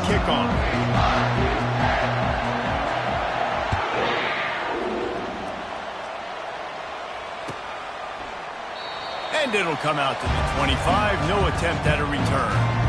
kickoff. And it'll come out to the 25. No attempt at a return.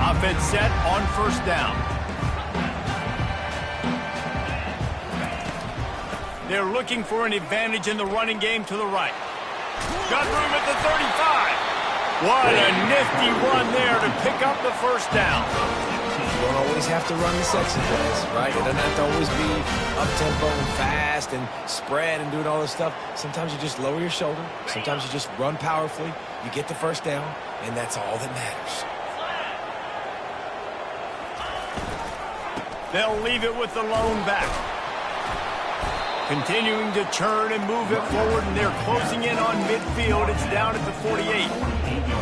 Offense set on first down. They're looking for an advantage in the running game to the right. Got room at the 35. What a nifty run there to pick up the first down. You don't always have to run the sexy plays, right? It doesn't have to always be up-tempo and fast and spread and doing all this stuff. Sometimes you just lower your shoulder. Sometimes you just run powerfully. You get the first down, and that's all that matters. They'll leave it with the lone back. Continuing to churn and move it forward, and they're closing in on midfield. It's down at the 48.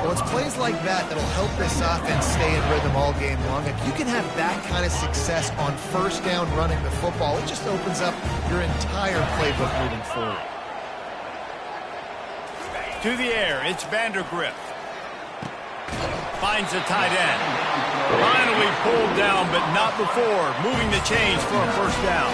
Well, it's plays like that that'll help this offense stay in rhythm all game long. If you can have that kind of success on first down running the football, it just opens up your entire playbook moving forward. To the air, it's Vandergrift. Finds a tight end. Finally pulled down, but not before. Moving the chains for a first down.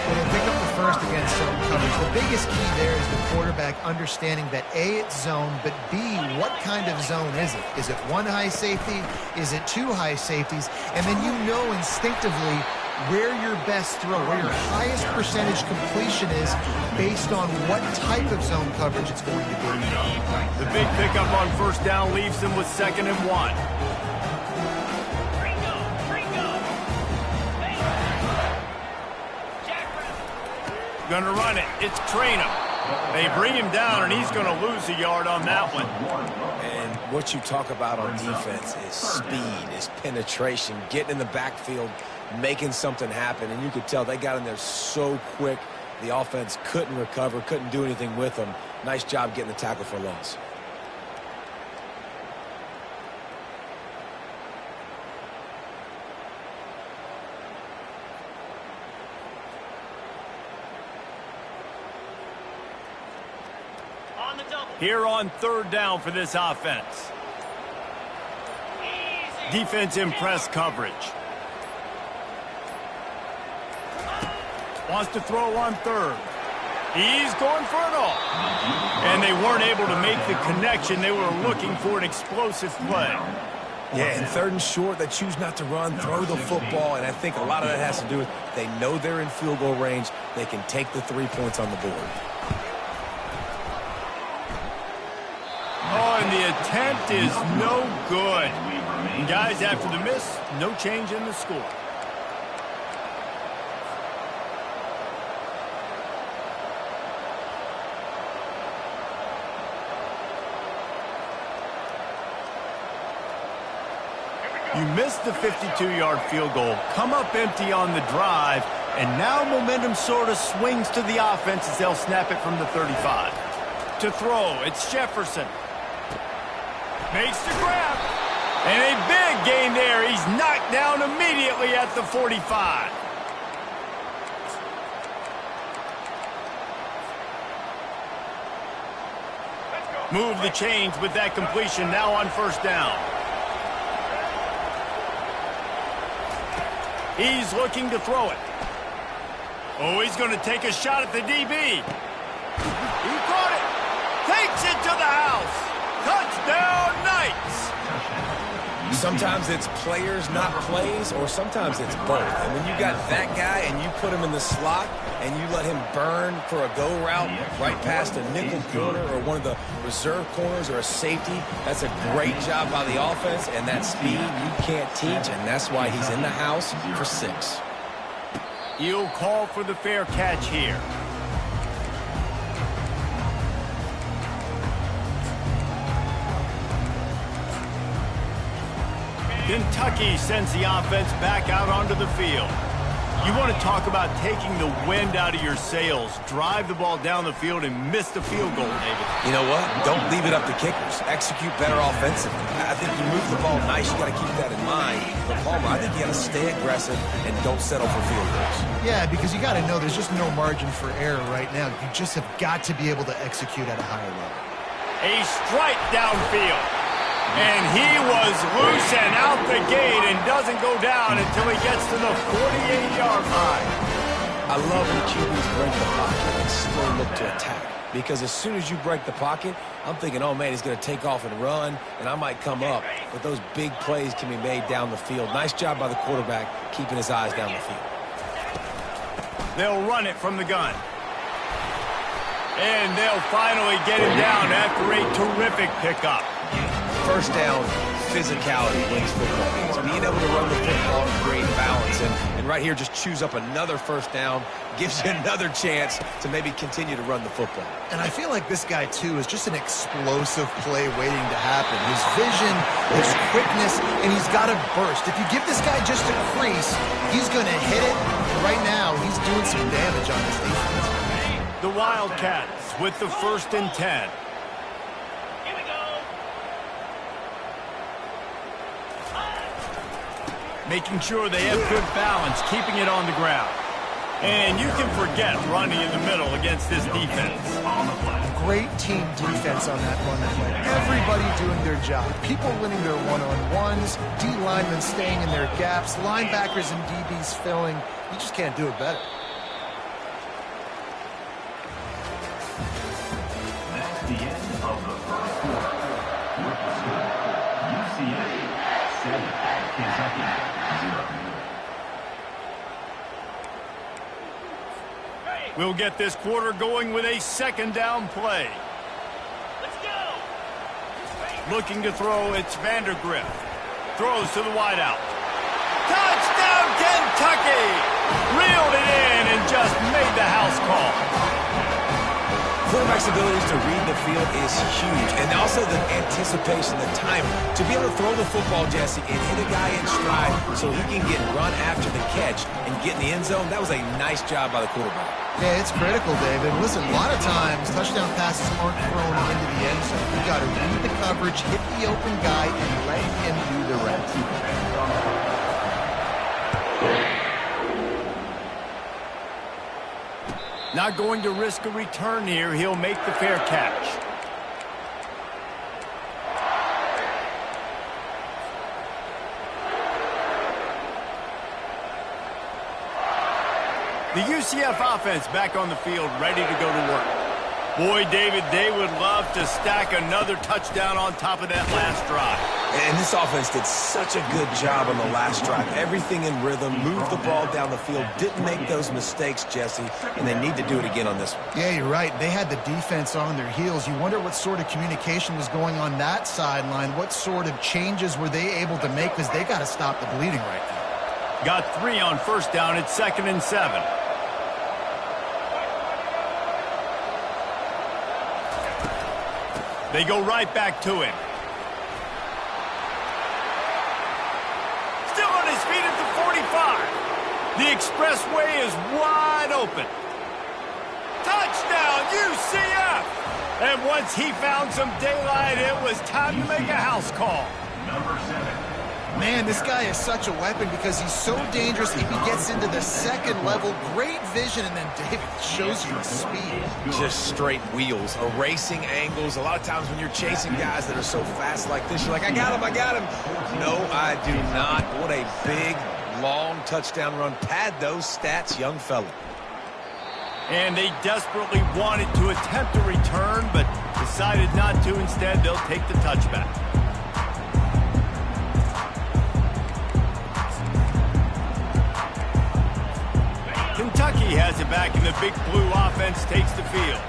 When they pick up the first against zone coverage, the biggest key there is the quarterback understanding that A, it's zone, but B, what kind of zone is it? Is it one high safety? Is it two high safeties? And then you know instinctively where your best throw, where your highest percentage completion is based on what type of zone coverage it's going to be. The big pickup on first down leaves them with 2nd and 1. Going to run it. It's Traynham. They bring him down, and he's going to lose a yard on that one. And what you talk about on defense is speed, is penetration, getting in the backfield, making something happen. And you could tell they got in there so quick, the offense couldn't recover, couldn't do anything with them. Nice job getting the tackle for loss. Here on 3rd down for this offense. Defense in press coverage. Wants to throw on 3rd. He's going for it all. And they weren't able to make the connection. They were looking for an explosive play. Yeah, and 3rd and short, they choose not to run, throw the football, and I think a lot of that has to do with they know they're in field goal range. They can take the 3 points on the board. Oh, and the attempt is no good. And guys, after the miss, no change in the score. You missed the 52-yard field goal, come up empty on the drive, and now momentum sort of swings to the offense as they'll snap it from the 35. To throw, it's Jefferson. Makes the grab. And a big gain there. He's knocked down immediately at the 45. Move the chains with that completion now on first down. He's looking to throw it. Oh, he's going to take a shot at the DB. He caught it. Takes it to the house. Touchdown, Knights. Sometimes it's players, not plays, or sometimes it's both. And when you got that guy and you put him in the slot and you let him burn for a go route right past a nickel corner or one of the reserve corners or a safety, that's a great job by the offense, and that speed you can't teach, and that's why he's in the house for 6. He'll call for the fair catch here. Kentucky sends the offense back out onto the field. You want to talk about taking the wind out of your sails. Drive the ball down the field and miss the field goal, David. You know what? Don't leave it up to kickers. Execute better offensively. I think you move the ball nice. You got to keep that in mind. But Palmer, I think you got to stay aggressive and don't settle for field goals. Yeah, because you got to know there's just no margin for error right now. You just have got to be able to execute at a higher level. A strike downfield. And he was loose and out the gate and doesn't go down until he gets to the 48-yard line. I love when QBs break the pocket and still look to attack. Because as soon as you break the pocket, I'm thinking, oh, man, he's going to take off and run, and I might come up. But those big plays can be made down the field. Nice job by the quarterback keeping his eyes down the field. They'll run it from the gun. And they'll finally get him down after a terrific pickup. First down, physicality wins football games. Being able to run the football and create balance. And right here, just choose up another first down, gives you another chance to maybe continue to run the football. And I feel like this guy, too, is just an explosive play waiting to happen. His vision, his quickness, and he's got a burst. If you give this guy just a crease, he's going to hit it. Right now, he's doing some damage on this defense. The Wildcats with the 1st and 10. Making sure they have good balance, keeping it on the ground. And you can forget running in the middle against this defense. Great team defense on that run play. Everybody doing their job. People winning their one-on-ones, D linemen staying in their gaps, linebackers and DBs filling. You just can't do it better. That's the end of the first quarter. With the score, UCA 7, Kentucky 0. We'll get this quarter going with a 2nd down play. Let's go. Looking to throw, it's Vandergriff. Throws to the wideout. Touchdown, Kentucky! Reeled it in and just made the house call. Quarterback's abilities to read the field is huge. And also the anticipation, the time to be able to throw the football, Jesse, and hit a guy in stride so he can get run after the catch and get in the end zone. That was a nice job by the quarterback. Yeah, it's critical, David. Listen, a lot of times touchdown passes aren't thrown into the end zone. You got to read the coverage, hit the open guy, and let him do the rest. Not going to risk a return here. He'll make the fair catch. The UCF offense back on the field, ready to go to work. Boy, David, they would love to stack another touchdown on top of that last drive. And this offense did such a good job on the last drive. Everything in rhythm, moved the ball down the field, didn't make those mistakes, Jesse, and they need to do it again on this one. Yeah, you're right. They had the defense on their heels. You wonder what sort of communication was going on that sideline. What sort of changes were they able to make, because they got to stop the bleeding right now. Got 3 on first down. It's 2nd and 7. They go right back to him. Still on his feet at the 45. The expressway is wide open. Touchdown, UCF! And once he found some daylight, it was time to make a house call. Number 7. Man, this guy is such a weapon because he's so dangerous if he gets into the second level. Great vision, and then David shows you his speed. Just straight wheels, erasing angles. A lot of times when you're chasing guys that are so fast like this, you're like, I got him, I got him. No, I do not. What a big, long touchdown run. Pad those stats, young fella. And they desperately wanted to attempt a return, but decided not to. Instead, they'll take the touchback. Kentucky has it back, and the Big Blue offense takes the field.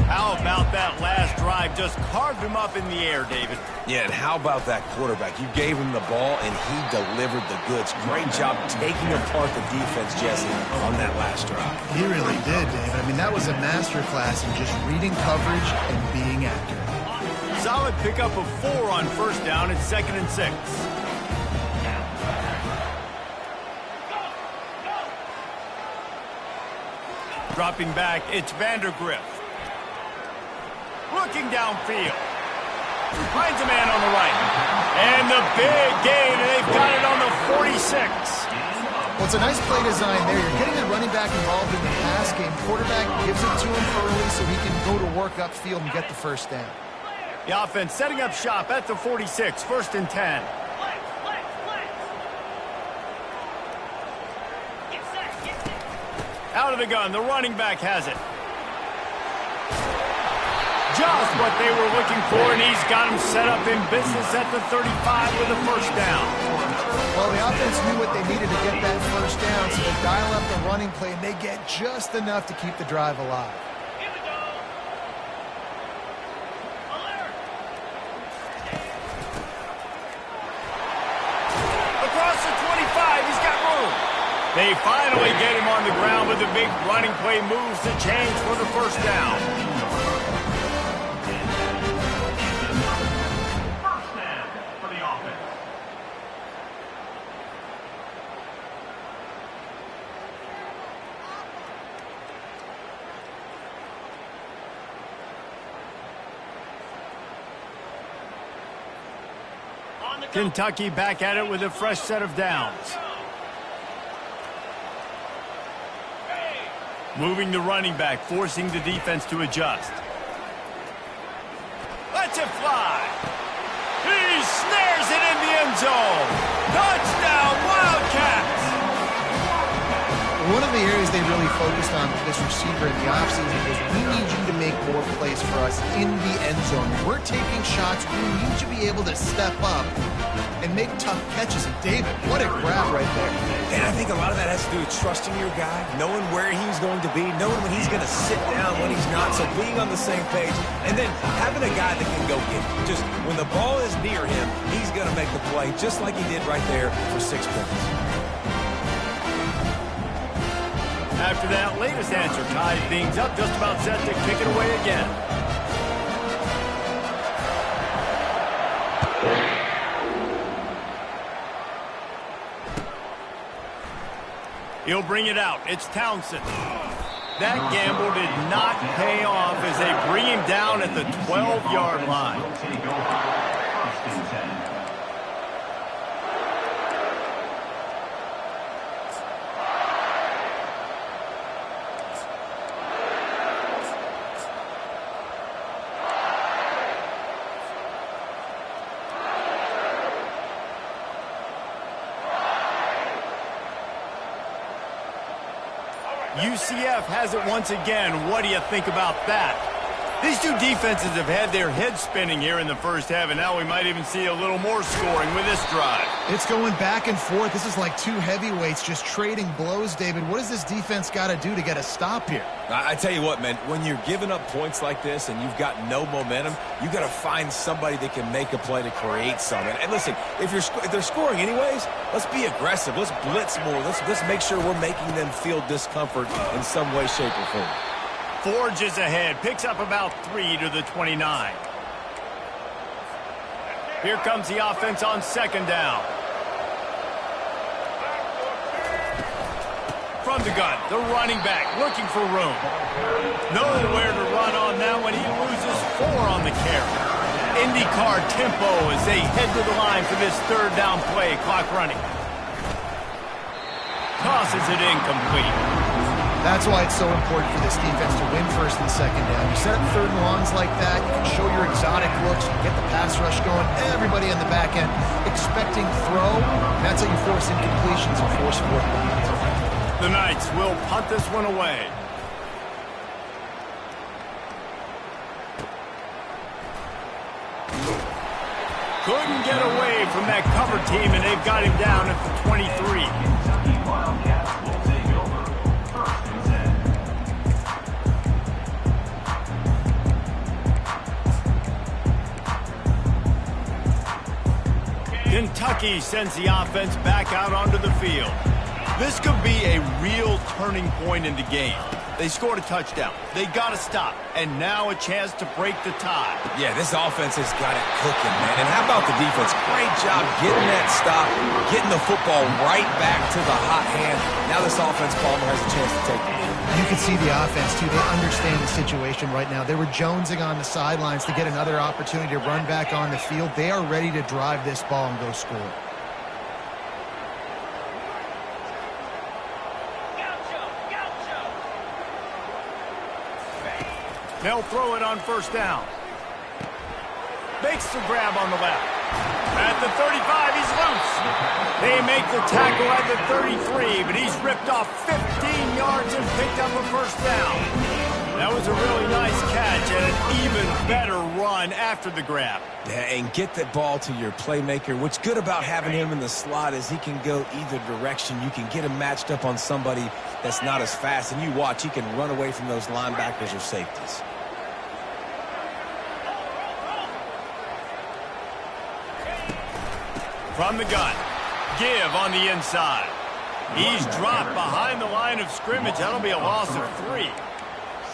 How about that last drive? Just carved him up in the air, David. Yeah, and how about that quarterback? You gave him the ball, and he delivered the goods. Great job taking apart the defense, Jesse, on that last drive. He really did, David. I mean, that was a masterclass in just reading coverage and being accurate. Solid pickup of 4 on first down. It's 2nd and 6. Dropping back, it's Vandergrift. Looking downfield. Finds a man on the right. And the big gain, and they've got it on the 46. Well, it's a nice play design there. You're getting the running back involved in the pass game. Quarterback gives it to him early so he can go to work upfield and get the first down. The offense setting up shop at the 46, 1st and 10. Out of the gun, the running back has it. Just what they were looking for, and he's got him set up in business at the 35 with a first down. Well, the offense knew what they needed to get that first down, so they dial up the running play, and they get just enough to keep the drive alive. Here we go. Alert. Across the 25, he's got room. They finally get him on the ground, but the big running play moves the chains for the first down. First down for the offense. Kentucky back at it with a fresh set of downs. Moving the running back, forcing the defense to adjust. Lets it fly. He snares it in the end zone. Touchdown, Wildcats! One of the areas they really focused on with this receiver in the offseason was we need you to make more plays for us in the end zone. We're taking shots. We need you to be able to step up and make tough catches. And David, what a grab right there. And I think a lot of that has to do with trusting your guy, knowing where he's going to be, knowing when he's going to sit down, when he's not, so being on the same page, and then having a guy that can go get it. Just when the ball is near him, he's going to make the play, just like he did right there for 6 points. After that latest answer, tied things up, just about set to kick it away again. He'll bring it out. It's Townsend. That gamble did not pay off as they bring him down at the 12-yard line. Take over. First and 10. UCF has it once again. What do you think about that? These two defenses have had their heads spinning here in the first half, and now we might even see a little more scoring with this drive. It's going back and forth. This is like two heavyweights just trading blows, David. What does this defense got to do to get a stop here? I tell you what, man, when you're giving up points like this and you've got no momentum, you got to find somebody that can make a play to create something. And listen, if they're scoring anyways, let's be aggressive. Let's blitz more. Let's make sure we're making them feel discomfort in some way, shape, or form. Forges ahead, picks up about 3 to the 29. Here comes the offense on second down. From the gun, the running back looking for room. Nowhere to run on now when he loses 4 on the carry. IndyCar tempo as they head to the line for this third down play. Clock running. Tosses it incomplete. That's why it's so important for this defense to win first and second down. You set up third and longs like that, you can show your exotic looks, you get the pass rush going, everybody on the back end expecting throw. That's how you force incompletions and force fourth downs. The Knights will punt this one away. Couldn't get away from that cover team, and they've got him down at the 23. Wildcats will take over. First and 10. Kentucky sends the offense back out onto the field. This could be a real turning point in the game. They scored a touchdown. They got to stop. And now a chance to break the tie. Yeah, this offense has got it cooking, man. And how about the defense? Great job getting that stop, getting the football right back to the hot hand. Now this offense, Palmer, has a chance to take the lead. You can see the offense, too. They understand the situation right now. They were jonesing on the sidelines to get another opportunity to run back on the field. They are ready to drive this ball and go score. They'll throw it on first down. Makes the grab on the left. At the 35, he's loose. They make the tackle at the 33, but he's ripped off 15 yards and picked up a first down. That was a really nice catch and an even better run after the grab. Yeah, and get that ball to your playmaker. What's good about having him in the slot is he can go either direction. You can get him matched up on somebody that's not as fast, and you watch, he can run away from those linebackers or safeties. From the gun, give on the inside. He's dropped behind the line of scrimmage. That'll be a loss of 3.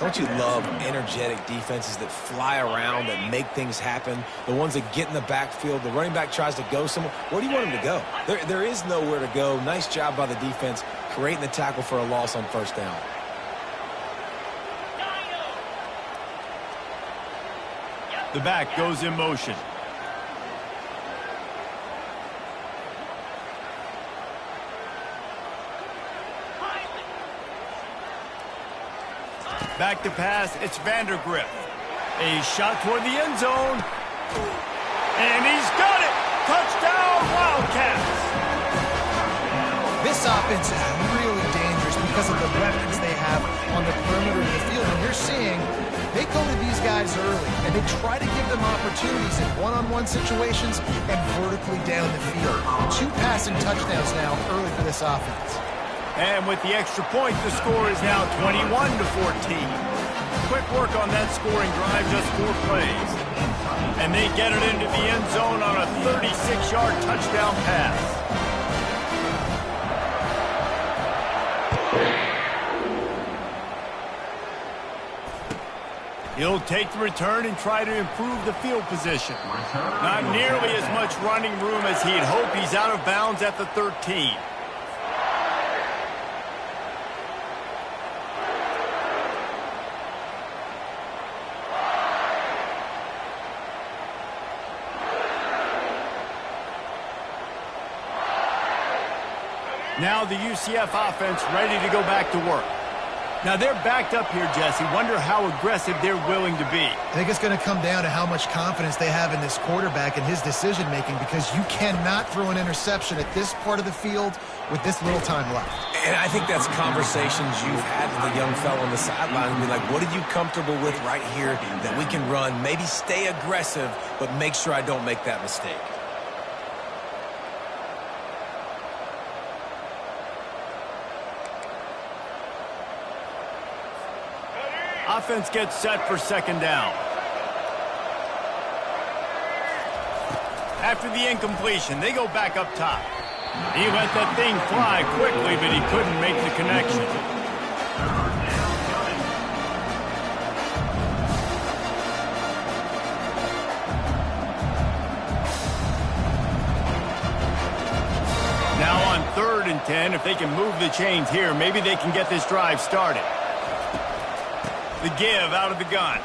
Don't you love energetic defenses that fly around, that make things happen? The ones that get in the backfield, the running back tries to go somewhere. Where do you want him to go? There is nowhere to go. Nice job by the defense, creating the tackle for a loss on first down. The back goes in motion. Back to pass, it's Vandergrift. A shot toward the end zone. And he's got it! Touchdown, Wildcats! This offense is really dangerous because of the weapons they have on the perimeter of the field. And you're seeing they go to these guys early, and they try to give them opportunities in one-on-one situations and vertically down the field. 2 passing touchdowns now early for this offense. And with the extra point, the score is now 21-14. Quick work on that scoring drive, just 4 plays. And they get it into the end zone on a 36-yard touchdown pass. He'll take the return and try to improve the field position. Not nearly as much running room as he'd hoped. He's out of bounds at the 13. Now the UCF offense ready to go back to work. Now they're backed up here, Jesse. Wonder how aggressive they're willing to be. I think it's going to come down to how much confidence they have in this quarterback and his decision-making, because you cannot throw an interception at this part of the field with this little time left. And I think that's conversations you've had with a young fellow on the sideline. Be like, what are you comfortable with right here that we can run? Maybe stay aggressive, but make sure I don't make that mistake. Offense gets set for second down. After the incompletion, they go back up top. He let that thing fly quickly, but he couldn't make the connection. Now on 3rd and 10. If they can move the chains here, maybe they can get this drive started. The give out of the gun.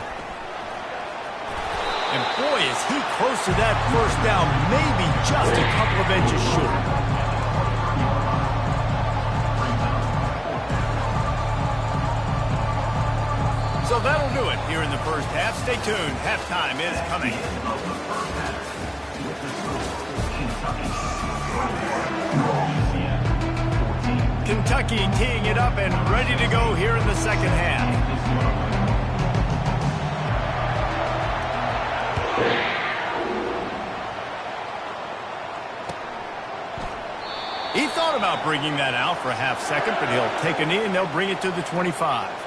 And boy, is he close to that first down, maybe just a couple of inches short. So that'll do it here in the first half. Stay tuned. Halftime is coming. Kentucky teeing it up and ready to go here in the second half. He thought about bringing that out for a half second, but he'll take a knee and they'll bring it to the 25.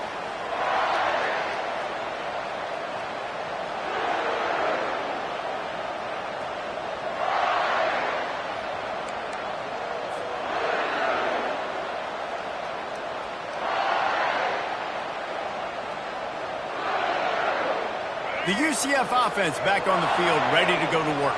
The UCF offense back on the field, ready to go to work.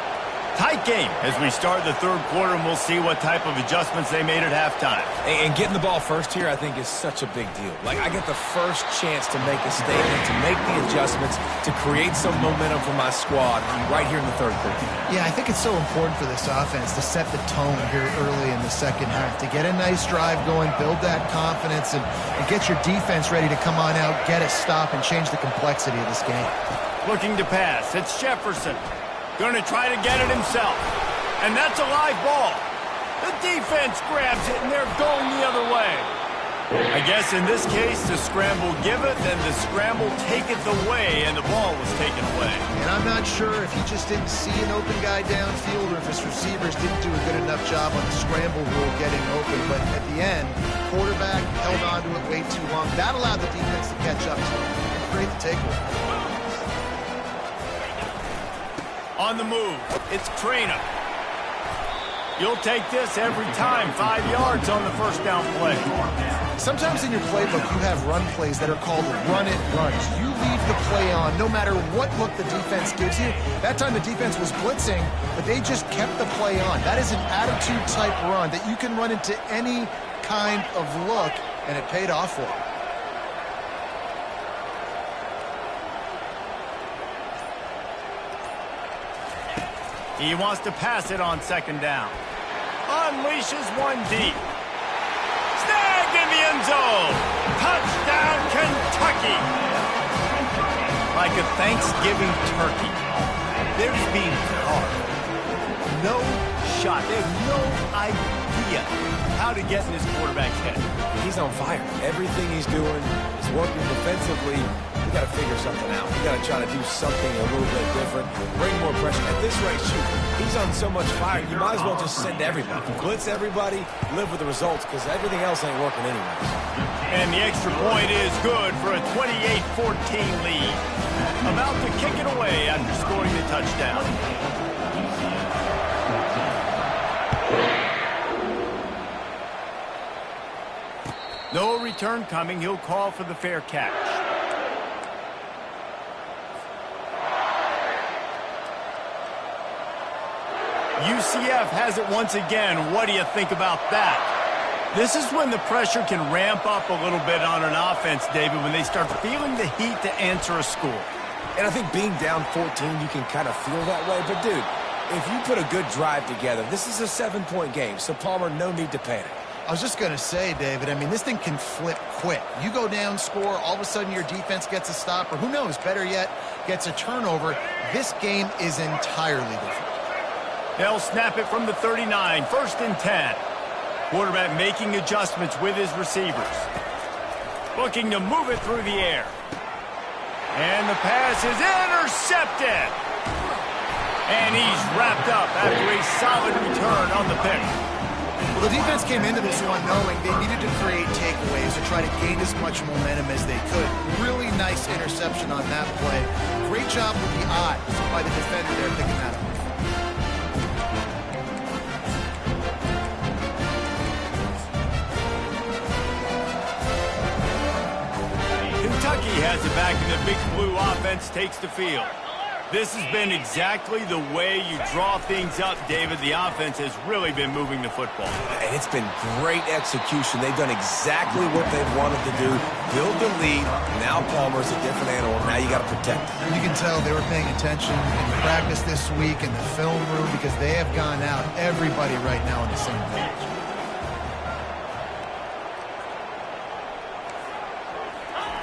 Tight game as we start the 3rd quarter, and we'll see what type of adjustments they made at halftime. And getting the ball first here, I think, is such a big deal. Like, I get the first chance to make a statement, to make the adjustments, to create some momentum for my squad right here in the 3rd quarter. Yeah, I think it's so important for this offense to set the tone here early in the second half, to get a nice drive going, build that confidence, and get your defense ready to come on out, get a stop, and change the complexity of this game. Looking to pass. It's Jefferson. Going to try to get it himself. And that's a live ball. The defense grabs it, and they're going the other way. I guess in this case, the scramble give it, then the scramble take it away, and the ball was taken away. And I'm not sure if he just didn't see an open guy downfield or if his receivers didn't do a good enough job on the scramble rule getting open. But at the end, quarterback held on to it way too long. That allowed the defense to catch up to him and create the takeaway. On the move, it's Trainer. You'll take this every time. 5 yards on the first down play. Sometimes in your playbook, you have run plays that are called run-it runs. You leave the play on no matter what look the defense gives you. That time the defense was blitzing, but they just kept the play on. That is an attitude-type run that you can run into any kind of look, and it paid off for them. He wants to pass it on 2nd down. Unleashes one deep. Snagged in the end zone. Touchdown, Kentucky. Like a Thanksgiving turkey. They're just being carved. No shot. They have no idea how to get in this quarterback's head. He's on fire. Everything he's doing is working defensively. We got to figure something out. We got to try to do something a little bit different. Bring more pressure. At this rate, shoot, he's on so much fire, you might as well just send everybody. Blitz everybody, live with the results, because everything else ain't working anyways. And the extra point is good for a 28-14 lead. About to kick it away after scoring the touchdown. No return coming. He'll call for the fair catch. UCF has it once again. What do you think about that? This is when the pressure can ramp up a little bit on an offense, David, when they start feeling the heat to answer a score. And I think being down 14, you can kind of feel that way. But, dude, if you put a good drive together, this is a 7-point game. So, Palmer, no need to panic. I was just going to say, David, I mean, this thing can flip quick. You go down, score, all of a sudden your defense gets a stop, or who knows, better yet, gets a turnover. This game is entirely different. They'll snap it from the 39, 1st and 10. Quarterback making adjustments with his receivers. Looking to move it through the air. And the pass is intercepted. And he's wrapped up after a solid return on the pick. Well, the defense came into this one knowing they needed to create takeaways to try to gain as much momentum as they could. Really nice interception on that play. Great job with the eyes by the defender there picking that up. Kentucky has it back, and the Big Blue offense takes the field. This has been exactly the way you draw things up, David. The offense has really been moving the football. And it's been great execution. They've done exactly what they've wanted to do. Build the lead. Now Palmer's a different animal. Now you got to protect him. You can tell they were paying attention in practice this week in the film room because they have gone out, everybody right now on the same page.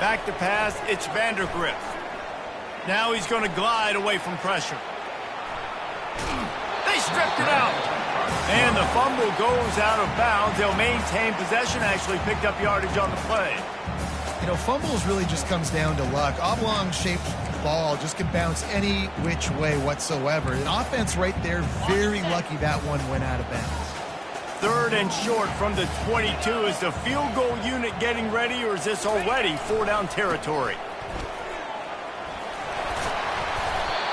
Back to pass, it's Vandergriff. Now he's going to glide away from pressure. They stripped it out. And the fumble goes out of bounds. They'll maintain possession, actually picked up yardage on the play. You know, fumbles really just comes down to luck. Oblong-shaped ball just can bounce any which way whatsoever. An offense right there, very lucky that one went out of bounds. 3rd and short from the 22. Is the field goal unit getting ready, or is this already 4-down territory?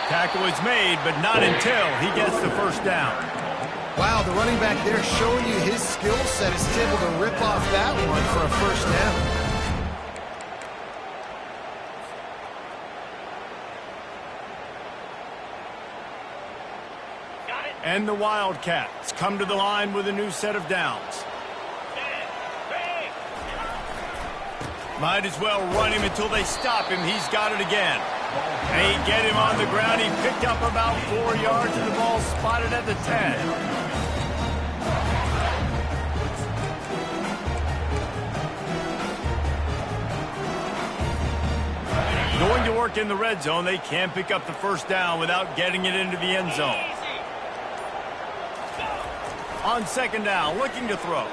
Tackle is made, but not until he gets the first down. Wow, the running back there showing you his skill set is able to rip off that one for a first down. And the Wildcats come to the line with a new set of downs. Might as well run him until they stop him. He's got it again. They get him on the ground. He picked up about 4 yards, and the ball spotted at the 10. Going to work in the red zone. They can't pick up the first down without getting it into the end zone. On 2nd down, looking to throw.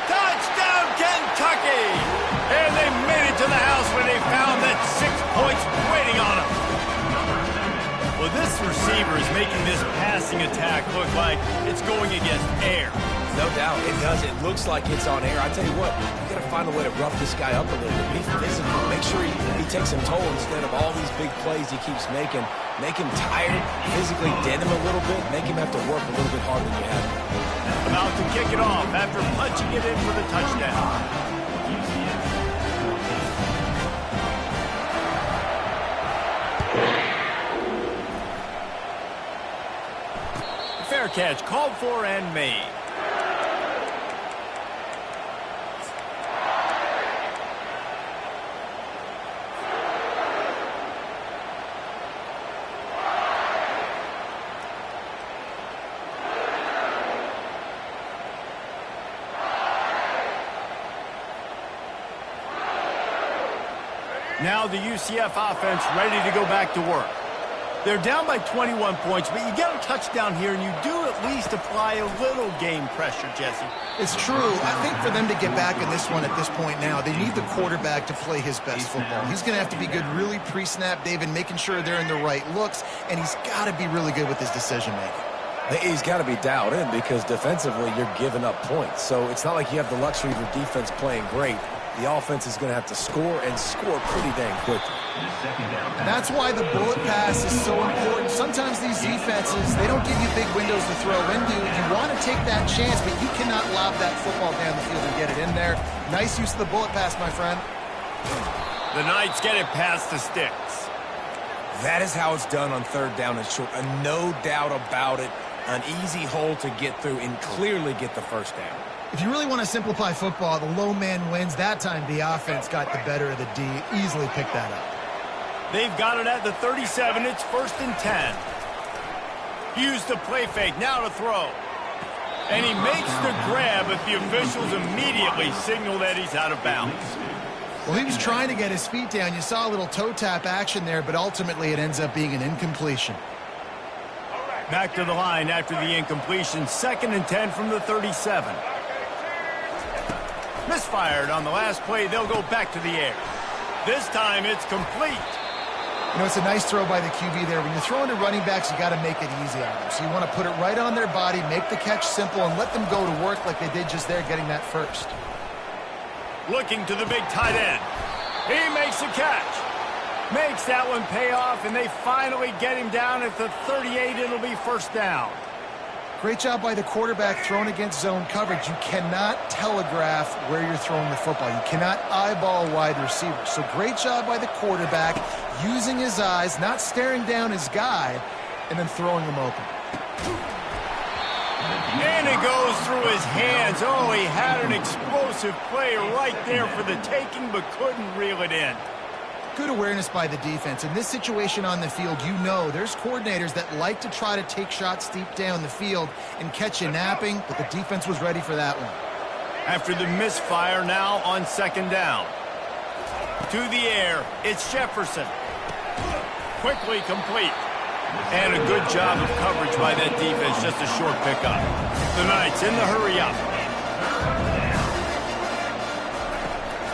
Touchdown, Kentucky! And they made it to the house when they found that 6 points waiting on them. Well, this receiver is making this passing attack look like it's going against air. No doubt, it does. It looks like it's on air. I tell you what, you got to find a way to rough this guy up a little bit. Be physical. Make sure he takes some toll instead of all these big plays he keeps making. Make him tired, physically dent him a little bit, make him have to work a little bit harder than you have. About to kick it off after punching it in for the touchdown. Fair catch, called for and made. Now the UCF offense ready to go back to work. They're down by 21 points, but you get a touchdown here, and you do at least apply a little game pressure, Jesse. It's true. I think for them to get back in this one at this point now, they need the quarterback to play his best football. He's going to have to be good really pre-snap, David, making sure they're in the right looks, and he's got to be really good with his decision-making. He's got to be dialed in because defensively you're giving up points. So it's not like you have the luxury of your defense playing great. The offense is going to have to score and score pretty dang quickly. That's why the bullet pass is so important. Sometimes these defenses, they don't give you big windows to throw into. You want to take that chance, but you cannot lob that football down the field and get it in there. Nice use of the bullet pass, my friend. The Knights get it past the sticks. That is how it's done on 3rd down and short. No doubt about it. An easy hole to get through and clearly get the first down. If you really want to simplify football, the low man wins. That time the offense got the better of the D. Easily picked that up. They've got it at the 37. It's 1st and 10. Use the play fake. Now to throw. And he makes the grab, but the officials immediately signal that he's out of bounds. Well, he was trying to get his feet down. You saw a little toe tap action there, but ultimately it ends up being an incompletion. Back to the line after the incompletion. 2nd and 10 from the 37. Misfired on the last play. They'll go back to the air. This time it's complete. You know, it's a nice throw by the QB there. When you're throwing to running backs, you got to make it easy on them. So you want to put it right on their body, make the catch simple, and let them go to work like they did just there, getting that first. Looking to the big tight end. He makes the catch. Makes that one pay off, and they finally get him down at the 38. It'll be 1st down. Great job by the quarterback throwing against zone coverage. You cannot telegraph where you're throwing the football. You cannot eyeball a wide receiver. So great job by the quarterback using his eyes, not staring down his guy, and then throwing him open. And it goes through his hands. Oh, he had an explosive play right there for the taking, but couldn't reel it in. Good awareness by the defense. In this situation on the field, you know there's coordinators that like to try to take shots deep down the field and catch you napping, but the defense was ready for that one. After the misfire, now on second down. To the air, it's Jefferson. Quickly complete. And a good job of coverage by that defense, just a short pickup. The Knights in the hurry-up.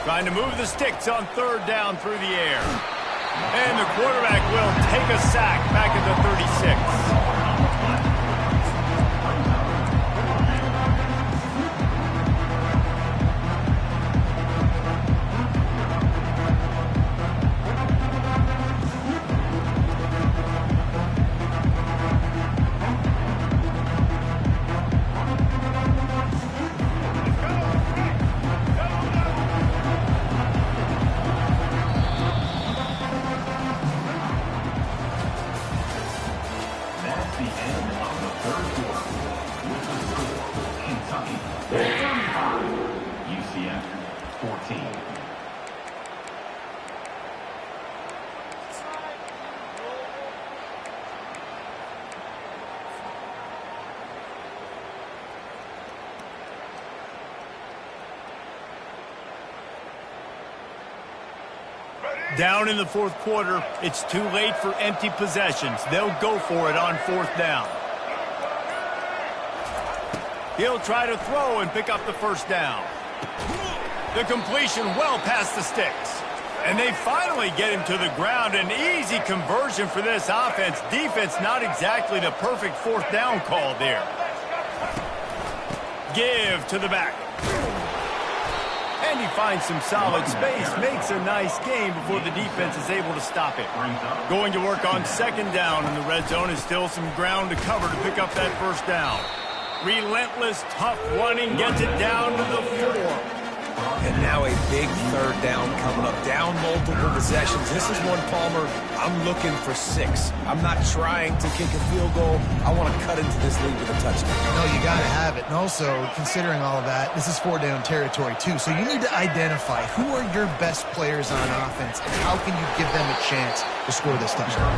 Trying to move the sticks on third down through the air. And the quarterback will take a sack back at the 36. Down in the fourth quarter, it's too late for empty possessions. They'll go for it on fourth down. He'll try to throw and pick up the first down. The completion well past the sticks. And they finally get him to the ground. An easy conversion for this offense. Defense not exactly the perfect fourth down call there. Give to the back. And he finds some solid space, makes a nice game before the defense is able to stop it. Going to work on second down, and the red zone is still some ground to cover to pick up that first down. Relentless, tough running, gets it down to the 4. And now a big third down coming up. Down multiple possessions. This is one, Palmer, I'm looking for 6. I'm not trying to kick a field goal. I want to cut into this lead with a touchdown. No, you got to have it. And also, considering all of that, this is 4-down territory, too. So you need to identify who are your best players on offense and how can you give them a chance to score this touchdown.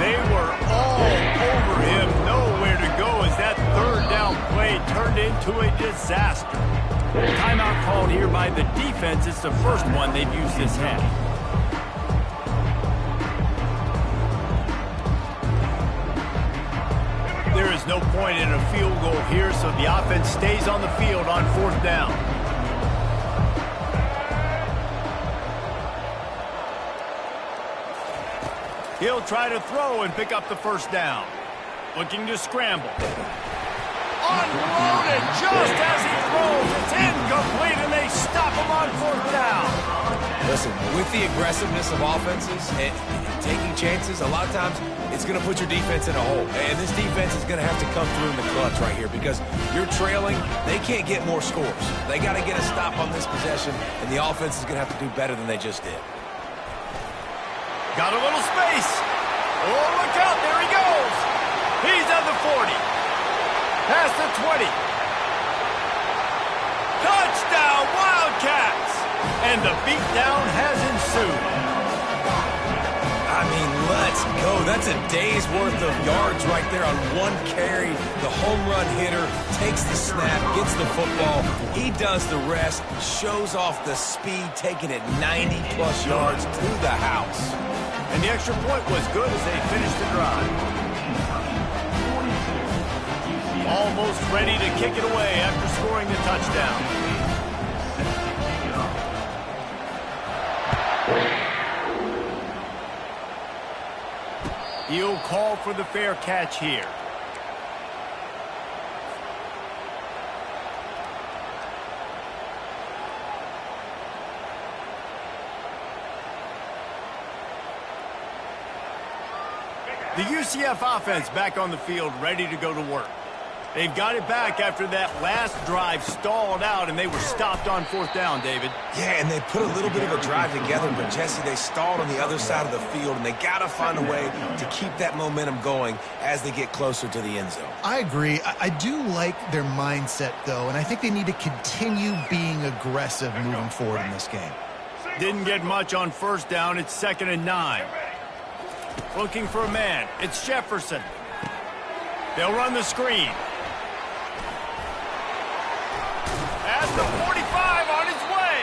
They were all over him. Nowhere to go as that third down play turned into a disaster. Timeout called here by the defense. It's the first one they've used this half. There is no point in a field goal here, so the offense stays on the field on fourth down. He'll try to throw and pick up the first down. Looking to scramble. Unloaded just as he throws. It's incomplete, and they stop him on fourth down. Listen, with the aggressiveness of offenses and taking chances, a lot of times it's going to put your defense in a hole. And this defense is going to have to come through in the clutch right here because you're trailing. They can't get more scores. They got to get a stop on this possession, and the offense is going to have to do better than they just did. Got a little space. Oh, look out. There he goes. He's at the 40. Past the 20. Touchdown, Wildcats! And the beatdown has ensued. I mean, let's go. That's a day's worth of yards right there on one carry. The home run hitter takes the snap, gets the football. He does the rest, shows off the speed, taking it 90-plus yards to the house. And the extra point was good as they finished the drive. Almost ready to kick it away after scoring the touchdown. He'll call for the fair catch here. The UCF offense back on the field, ready to go to work. They've got it back after that last drive stalled out, and they were stopped on 4th down, David. Yeah, and they put a little bit of a drive together, but, Jesse, they stalled on the other side of the field, and they got to find a way to keep that momentum going as they get closer to the end zone. I agree. I do like their mindset, though, and I think they need to continue being aggressive moving forward in this game. Didn't get much on 1st down. It's 2nd and 9. Looking for a man. It's Jefferson. They'll run the screen. At the 45 on his way.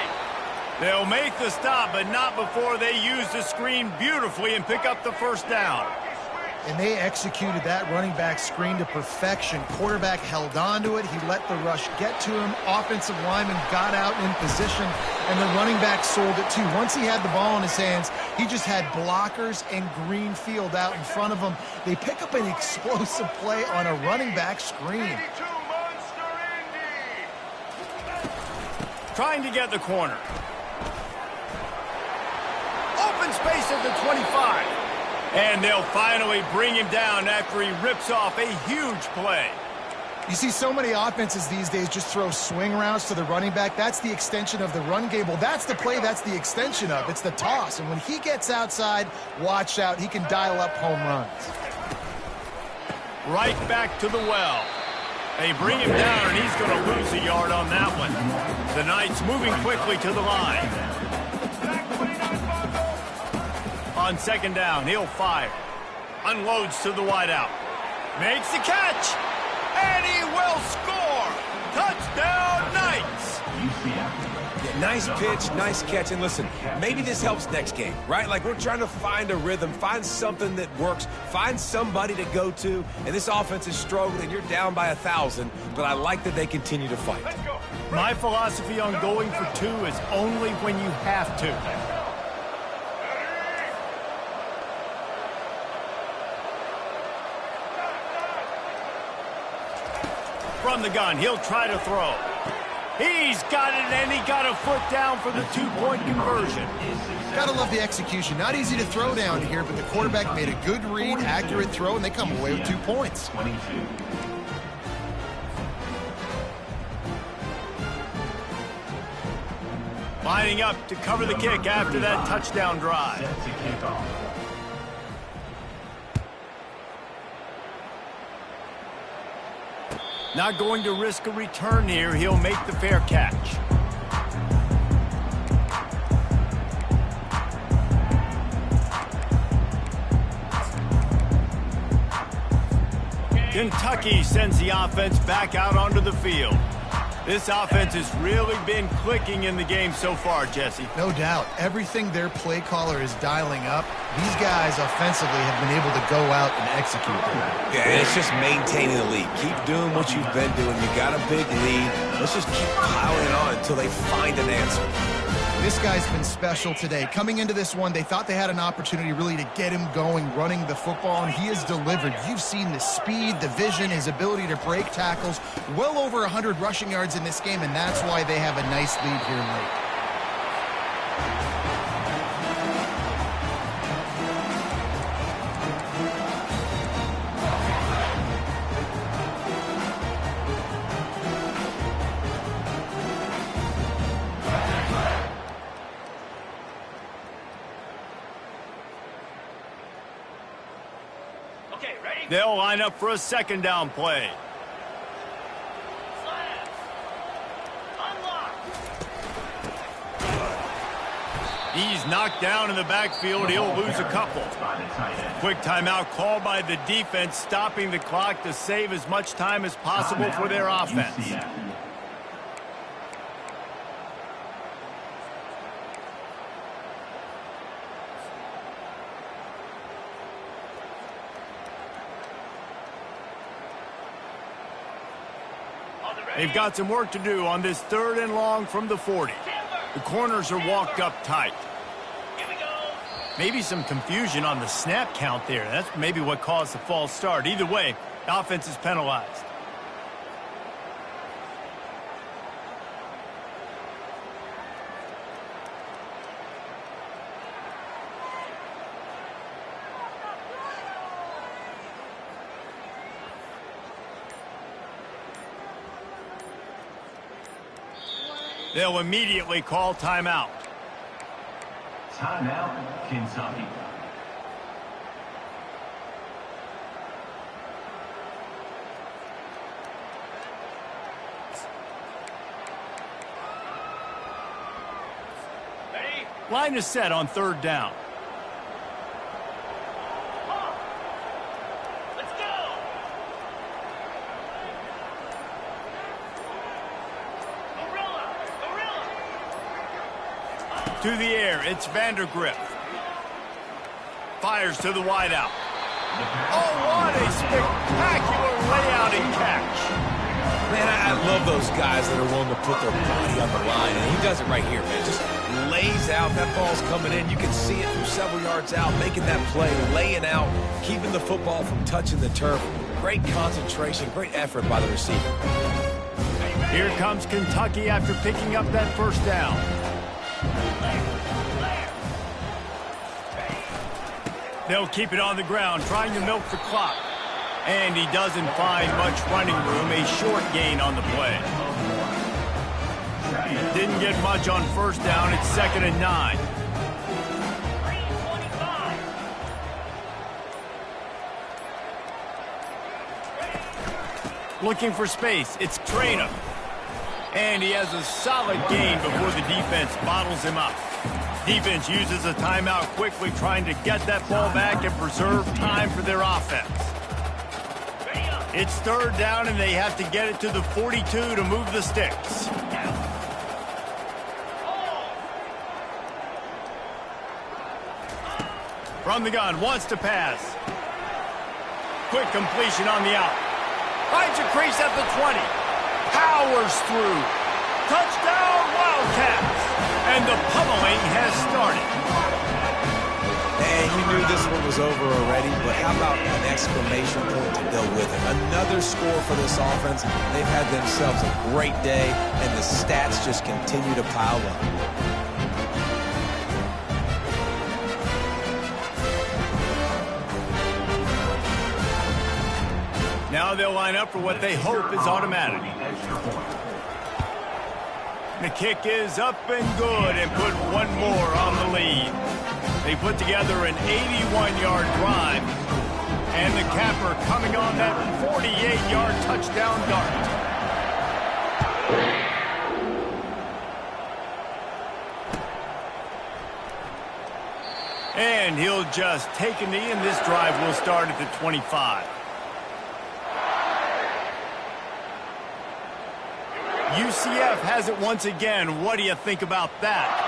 They'll make the stop, but not before they use the screen beautifully and pick up the 1st down. And they executed that running back screen to perfection. Quarterback held on to it. He let the rush get to him. Offensive lineman got out in position, and the running back sold it too. Once he had the ball in his hands, he just had blockers and green field out in front of him. They pick up an explosive play on a running back screen. Trying to get the corner. Open space at the 25. And they'll finally bring him down after he rips off a huge play. You see so many offenses these days just throw swing routes to the running back. That's the extension of the run game. Well, that's the play that's the extension of. It's the toss. And when he gets outside, watch out. He can dial up home runs. Right back to the well. They bring him down, and he's going to lose a yard on that one. The Knights moving quickly to the line. On 2nd down, he'll fire. Unloads to the wideout. Makes the catch. And he will score. Touchdown, Knights. Yeah, nice pitch, nice catch. And listen, maybe this helps next game, right? Like, we're trying to find a rhythm, find something that works, find somebody to go to. And this offense is struggling. You're down by 1,000, but I like that they continue to fight. My philosophy on going for 2 is only when you have to. From the gun, he'll try to throw. He's got it, and he got a foot down for the 2-point conversion. Gotta love the execution. Not easy to throw down here, but the quarterback made a good read, accurate throw, and they come away with 2 points. 22. Lining up to cover the kick after that touchdown drive. Set to kick off. Not going to risk a return here. He'll make the fair catch. Kentucky sends the offense back out onto the field. This offense has really been clicking in the game so far, Jesse. No doubt. Everything their play caller is dialing up, these guys offensively have been able to go out and execute that. Yeah, and it's just maintaining the lead. Keep doing what you've been doing. You got a big lead. Let's just keep piling on until they find an answer. This guy's been special today. Coming into this one, they thought they had an opportunity really to get him going, running the football, and he has delivered. You've seen the speed, the vision, his ability to break tackles. Well over 100 rushing yards in this game, and that's why they have a nice lead here late. They'll line up for a 2nd down play. He's knocked down in the backfield. He'll lose a couple. Quick timeout called by the defense, stopping the clock to save as much time as possible for their offense. They've got some work to do on this 3rd and long from the 40. The corners are walked up tight. Maybe some confusion on the snap count there. That's maybe what caused the false start. Either way, the offense is penalized. They'll immediately call timeout. Timeout, Kentucky. Line is set on third down. Let's go! Gorilla! To the air, it's Vandergrift. Fires to the wideout. Oh, what a spectacular layout and catch. Man, I love those guys that are willing to put their body on the line, and he does it right here, man. Just lays out. That ball's coming in. You can see it from several yards out, making that play, laying out, keeping the football from touching the turf. Great concentration, great effort by the receiver. Here comes Kentucky after picking up that first down. They'll keep it on the ground, trying to milk the clock. And he doesn't find much running room, a short gain on the play. Didn't get much on first down, it's 2nd and 9. Looking for space, it's Traynor. And he has a solid gain before the defense bottles him up. Defense uses a timeout quickly, trying to get that ball back and preserve time for their offense. It's third down, and they have to get it to the 42 to move the sticks. From the gun, wants to pass. Quick completion on the out. Finds a crease at the 20. Powers through. Touchdown, Wildcats! And the pummeling has started. And you knew this one was over already, but how about an exclamation point to go with it? Another score for this offense. They've had themselves a great day, and the stats just continue to pile up. Now they'll line up for what they hope is automatic. The kick is up and good and put one more on the lead. They put together an 81-yard drive, and the capper coming on that 48-yard touchdown dart. And he'll just take a knee, and this drive will start at the 25. UCF has it once again. What do you think about that?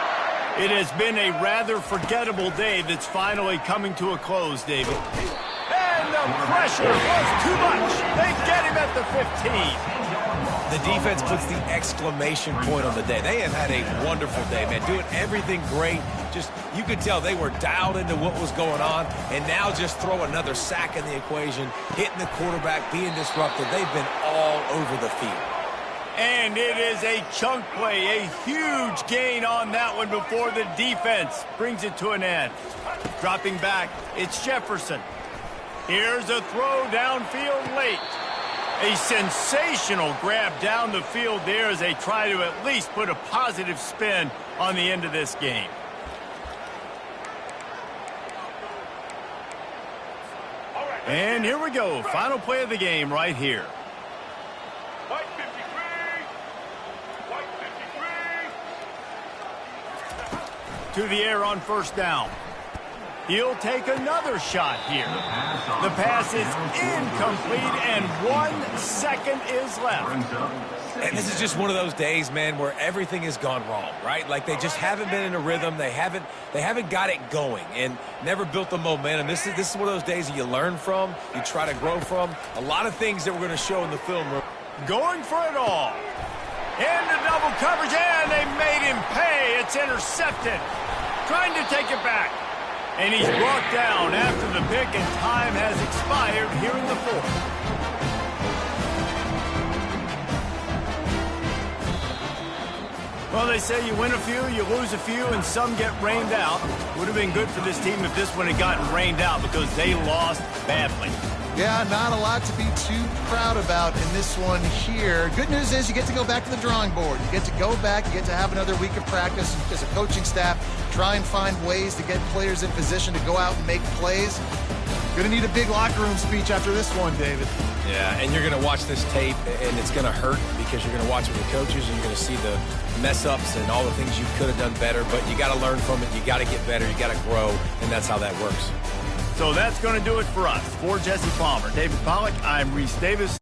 It has been a rather forgettable day that's finally coming to a close, David. And the pressure was too much. They get him at the 15. The defense puts the exclamation point on the day. They have had a wonderful day, man. Doing everything great. Just, you could tell they were dialed into what was going on. And now just throw another sack in the equation, hitting the quarterback, being disruptive. They've been all over the field. And it is a chunk play, a huge gain on that one before the defense brings it to an end. Dropping back, it's Jefferson. Here's a throw downfield late. A sensational grab down the field there as they try to at least put a positive spin on the end of this game. And here we go, final play of the game right here. To the air on first down. He'll take another shot here. The pass is incomplete, and 1 second is left. And this is just one of those days, man, where everything has gone wrong, right? Like they just haven't been in a rhythm. They haven't got it going and never built the momentum. This is one of those days that you learn from, you try to grow from. A lot of things that we're going to show in the film. Going for it all. Into double coverage, and they made him pay. It's intercepted. Trying to take it back. And he's brought down after the pick, and time has expired here in the fourth. Well, they say you win a few, you lose a few, and some get rained out. Would have been good for this team if this one had gotten rained out because they lost badly. Yeah, not a lot to be too proud about in this one here. Good news is you get to go back to the drawing board. You get to go back, you get to have another week of practice as a coaching staff, try and find ways to get players in position to go out and make plays. Going to need a big locker room speech after this one, David. Yeah, and you're going to watch this tape, and it's going to hurt because you're going to watch it with the coaches, and you're going to see the mess-ups and all the things you could have done better, but you got to learn from it. You got to get better. You got to grow, and that's how that works. So that's going to do it for us. For Jesse Palmer, David Pollack, I'm Reese Davis.